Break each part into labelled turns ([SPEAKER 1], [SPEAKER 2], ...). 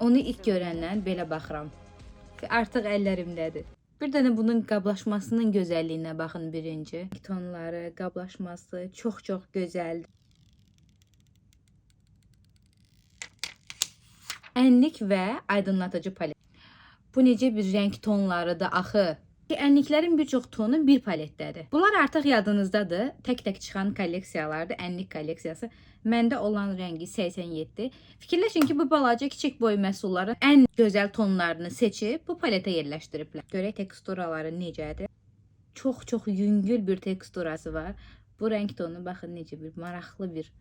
[SPEAKER 1] Onu ilk görəndən belə baxıram. Artıq əllərimdədir. Bir dənə bunun qablaşmasının gözəlliyinə baxın birinci. Tonları, qablaşması çox gözəldir. Ənlik və aydınlatıcı palet. Bu necə bir rəng tonlarıdır axı. Ənliklərin bir çox tonu bir paletdədir. Bunlar artıq yadınızdadır. Tək-tək çıxan kolleksiyalardır. Ənlik kolleksiyası. Məndə olan rəngi 87. Fikirləşin ki, bu balaca kiçik boy məhsulların ən gözəl tonlarını seçib bu paletə yerləşdiriblər. Görək teksturaları necədir. Çox yüngül bir teksturası var. Bu rəng tonu baxın necə bir maraqlı bir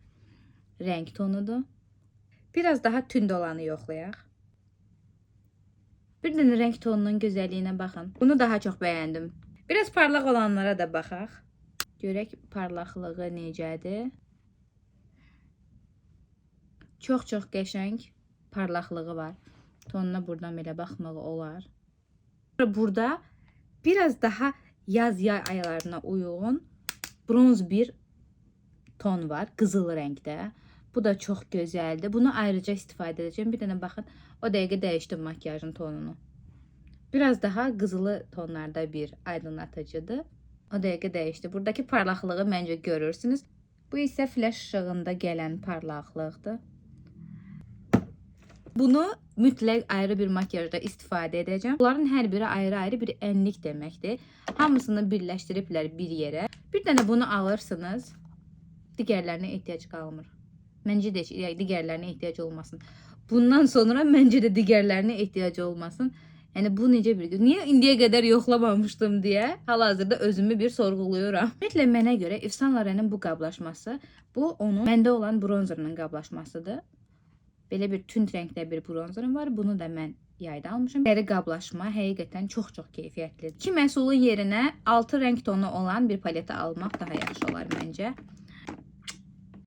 [SPEAKER 1] rəng tonudur. Biraz daha tünd olanı yoxlayaq. Bir dənə rəng tonunun gözəlliyinə baxın. Bunu daha çox bəyəndim. Biraz parlaq olanlara da baxaq. Görək parlaqlığı necədir. Çox qəşəng parlaqlığı var. Tonuna buradan belə baxmaq olar. Burada biraz daha yay aylarına uyğun bronz bir ton var. Qızıl rəngdə. Bu da çox gözəldir. Bunu ayrıca istifadə edəcəm. Bir dənə baxın. O dəqiqə dəyişdim makyajın tonunu. Biraz daha qızılı tonlarda bir aydınlatıcıdır. O dəqiqə dəyişdi. Buradakı parlaqlığı məncə görürsünüz. Bu isə flash işığında gələn parlaqlıqdır. Bunu mütləq ayrı bir makyajda istifadə edəcəm. Bunların hər biri ayrı bir ənlik deməkdir. Hamısını birləşdiriblər bir yerə. Bir dənə bunu alırsınız. Digərlərinə ehtiyac qalmır. Məncə də digərlərinə ehtiyac olmasın. Bundan sonra məncə də digərlərinə ehtiyac olmasın. Yəni bu necə bir gün? Niyə indiyə qədər yoxlamamışdım deyə hal-hazırda özümü bir sorğuluyuram. Ümumiyyətlə mənə görə Yves Saint Laurent'in bu qablaşması, bu onun məndə olan bronzerinin qablaşmasıdır. Belə bir tünd rəngdə bir bronzerim var. Bunu da mən yayda almışım. Dəri qablaşma həqiqətən çox keyfiyyətlidir. İki məhsulun yerinə 6 rəng tonu olan bir paleti almaq daha yaxşı olar məncə.